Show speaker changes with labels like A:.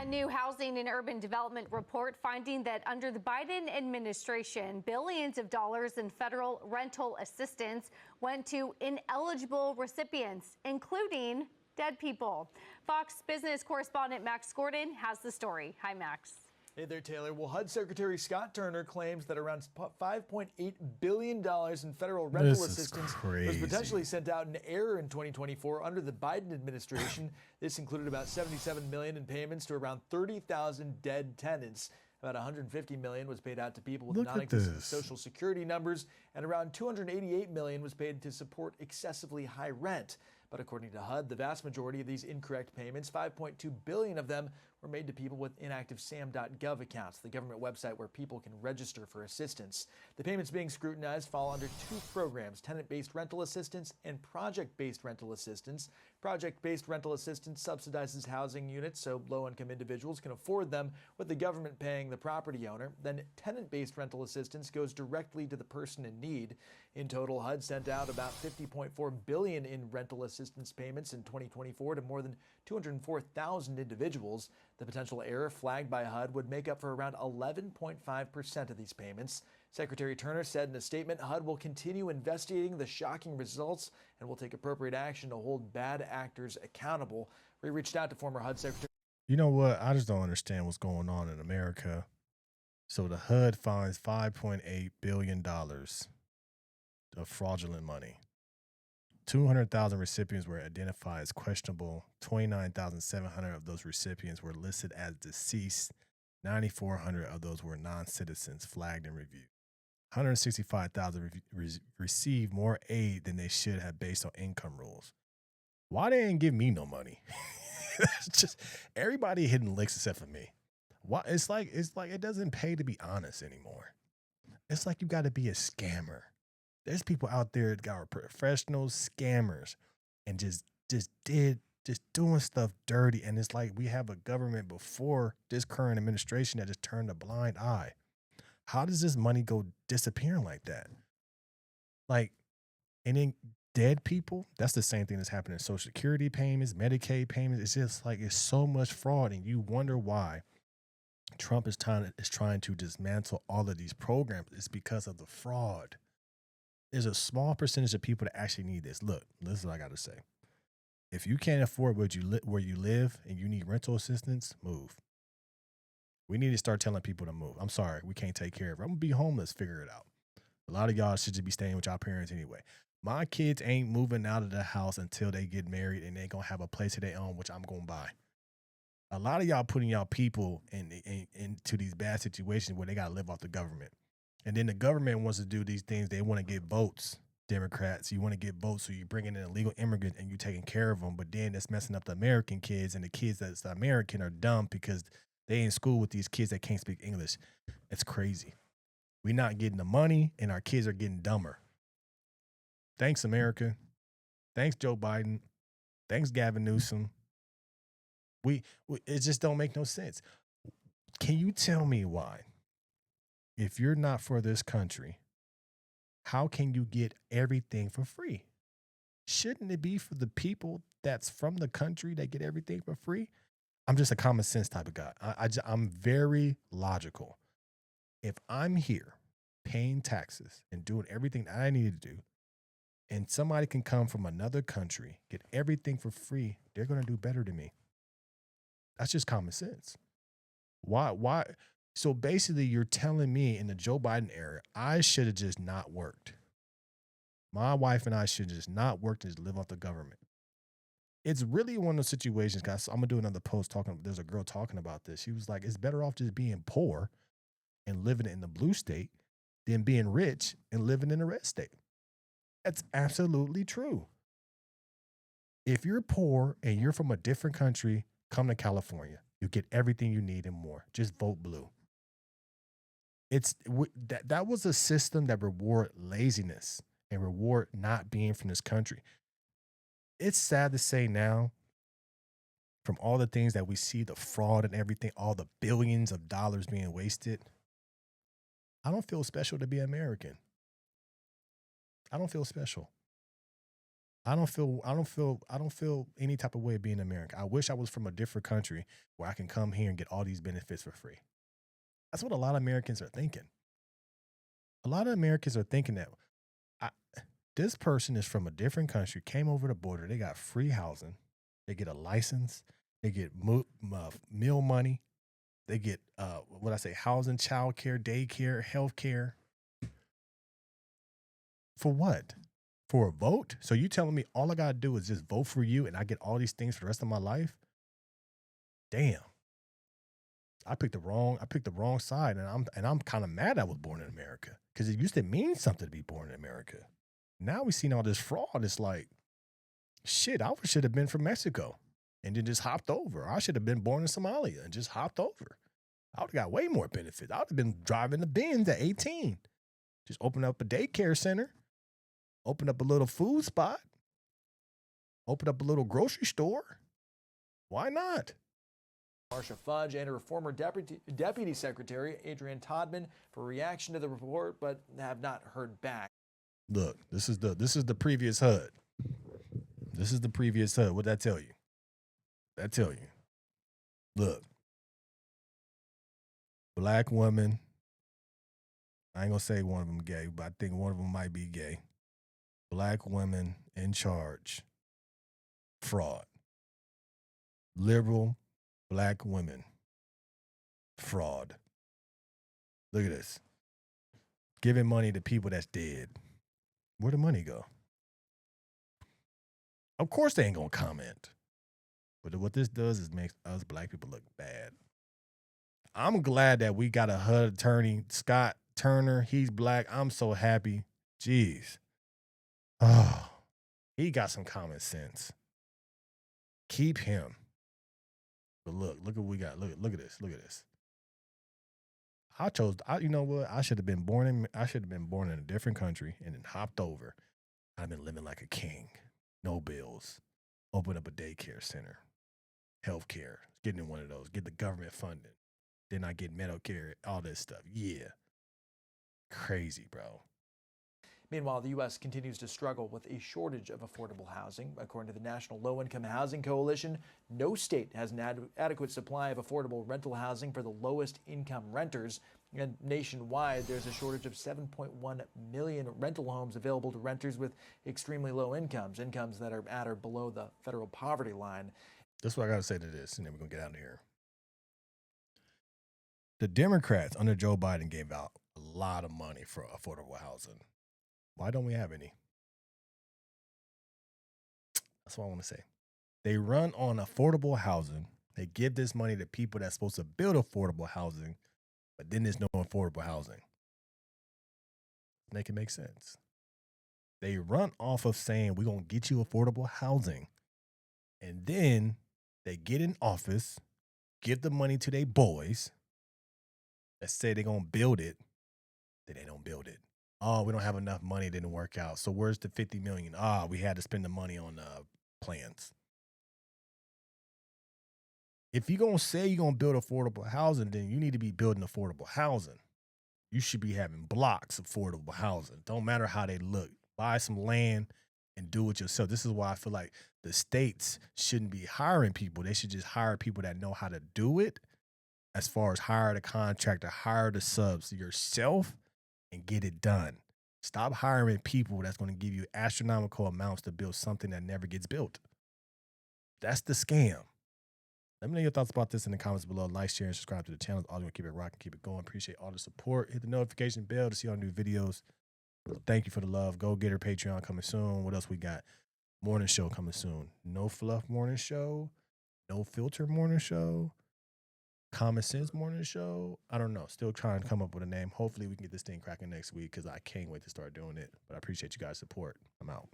A: new housing and urban development report finding that under the Biden administration, billions of dollars in federal rental assistance went to ineligible recipients, including dead people. Fox Business correspondent Max Gordon has the story. Hi, Max.
B: Hey there, Taylor. Well, HUD Secretary Scott Turner claims that around $5.8 billion in federal rental assistance was potentially sent out in error in 2024 under the Biden administration. This included about $77 million in payments to around 30,000 dead tenants. About $150 million was paid out to people with non-existent social security numbers, and around $288 million was paid to support excessively high rent. But according to HUD, the vast majority of these incorrect payments, $5.2 billion of them, were made to people with inactive SAM.gov accounts, the government website where people can register for assistance. The payments being scrutinized fall under two programs, tenant-based rental assistance and project-based rental assistance. Project-based rental assistance subsidizes housing units so low-income individuals can afford them, with the government paying the property owner. Then tenant-based rental assistance goes directly to the person in need. In total, HUD sent out about $50.4 billion in rental assistance payments in 2024 to more than 204,000 individuals. The potential error flagged by HUD would make up for around 11.5% of these payments. Secretary Turner said in a statement, HUD will continue investigating the shocking results and will take appropriate action to hold bad actors accountable. We reached out to former HUD Secretary.
C: You know what? I just don't understand what's going on in America. So the HUD finds $5.8 billion of fraudulent money. 200,000 recipients were identified as questionable. 29,700 of those recipients were listed as deceased. 9,400 of those were non-citizens flagged and reviewed. 165,000 received more aid than they should have based on income rules. Why they didn't give me no money? It's just everybody hitting licks except for me. Why? It's like it doesn't pay to be honest anymore. It's like you got to be a scammer. There's people out there that are professional scammers and just doing stuff dirty. And it's like we have a government before this current administration that just turned a blind eye. How does this money go disappearing like that? Like, and then dead people, that's the same thing that's happening. Social Security payments, Medicaid payments. It's just like it's so much fraud, and you wonder why Trump is trying to dismantle all of these programs. It's because of the fraud. There's a small percentage of people that actually need this. Look, this is what I got to say. If you can't afford where you live and you need rental assistance, move. We need to start telling people to move. I'm sorry, we can't take care of it. I'm going to be homeless, figure it out. A lot of y'all should just be staying with y'all parents anyway. My kids ain't moving out of the house until they get married and they going to have a place of their own, which I'm going to buy. A lot of y'all putting y'all people into these bad situations where they got to live off the government. And then the government wants to do these things. They want to get votes, Democrats. You want to get votes, so you bring in an illegal immigrant and you taking care of them. But then that's messing up the American kids, and the kids that's American are dumb because they in school with these kids that can't speak English. It's crazy. We're not getting the money, and our kids are getting dumber. Thanks, America. Thanks, Joe Biden. Thanks, Gavin Newsom. It just don't make no sense. Can you tell me why? If you're not for this country, how can you get everything for free? Shouldn't it be for the people that's from the country that get everything for free? I'm just a common sense type of guy. I'm very logical. If I'm here paying taxes and doing everything that I need to do, and somebody can come from another country, get everything for free, they're going to do better than me. That's just common sense. Why? So basically, you're telling me in the Joe Biden era, I should have just not worked. My wife and I should have just not worked and just live off the government. It's really one of those situations, guys. I'm going to do another post there's a girl talking about this. She was like, it's better off just being poor and living in the blue state than being rich and living in the red state. That's absolutely true. If you're poor and you're from a different country, come to California. You get everything you need and more. Just vote blue. That was a system that reward laziness and reward not being from this country. It's sad to say now, from all the things that we see, the fraud and everything, all the billions of dollars being wasted, I don't feel special to be American. I don't feel special. I don't feel any type of way of being American. I wish I was from a different country where I can come here and get all these benefits for free. That's what a lot of Americans are thinking. A lot of Americans are thinking that this person is from a different country, came over the border, they got free housing, they get a license, they get meal money, they get housing, childcare, daycare, healthcare. For what? For a vote? So you telling me all I gotta do is just vote for you and I get all these things for the rest of my life? Damn. I picked the wrong side, and I'm kind of mad I was born in America, because it used to mean something to be born in America. Now we've seen all this fraud. It's like, shit, I should have been from Mexico and then just hopped over. I should have been born in Somalia and just hopped over. I would have got way more benefits. I would have been driving the Benz at 18. Just open up a daycare center, open up a little food spot, open up a little grocery store. Why not?
B: Marcia Fudge and her former deputy secretary, Adrian Todman, for reaction to the report, but have not heard back.
C: Look, this is the previous HUD. This is the previous HUD. What'd that tell you? That tell you. Look. Black woman. I ain't gonna say one of them gay, but I think one of them might be gay. Black women in charge. Fraud. Liberal black women. Fraud. Look at this. Giving money to people that's dead. Where'd the money go? Of course they ain't gonna comment. But what this does is makes us black people look bad. I'm glad that we got a HUD attorney, Scott Turner. He's black. I'm so happy. Jeez. Oh, he got some common sense. Keep him. But look what we got. Look at this. Look at this. You know what? I should have been born in a different country and then hopped over. I've been living like a king. No bills. Open up a daycare center. Healthcare. Getting in one of those. Get the government funding. Then I get Medicare, all this stuff. Yeah. Crazy, bro.
B: Meanwhile, the U.S. continues to struggle with a shortage of affordable housing. According to the National Low-Income Housing Coalition, no state has an adequate supply of affordable rental housing for the lowest income renters. And nationwide, there's a shortage of 7.1 million rental homes available to renters with extremely low incomes that are at or below the federal poverty line.
C: That's what I got to say to this, and then we're going to get out of here. The Democrats under Joe Biden gave out a lot of money for affordable housing. Why don't we have any? That's what I want to say. They run on affordable housing. They give this money to people that's supposed to build affordable housing, but then there's no affordable housing. Make it make sense. They run off of saying, we're going to get you affordable housing. And then they get in office, give the money to their boys that say they're going to build it, then they don't build it. Oh, we don't have enough money, it didn't work out. So where's the $50 million? We had to spend the money on plans. If you're going to say you're going to build affordable housing, then you need to be building affordable housing. You should be having blocks of affordable housing. Don't matter how they look. Buy some land and do it yourself. This is why I feel like the states shouldn't be hiring people. They should just hire people that know how to do it. As far as hire the contractor, hire the subs yourself and get it done. Stop hiring people that's going to give you astronomical amounts to build something that never gets built. That's the scam. Let me know your thoughts about this in the comments below. Like, share, and subscribe to the channel. All you keep it rocking, keep it going. Appreciate all the support. Hit the notification bell to see all new videos. Thank you for the love. Go get her Patreon coming soon. What else we got? Morning show coming soon. No fluff morning show. No filter morning show. Common sense morning show. I don't know. Still trying to come up with a name. Hopefully we can get this thing cracking next week because I can't wait to start doing it. But I appreciate you guys' support. I'm out.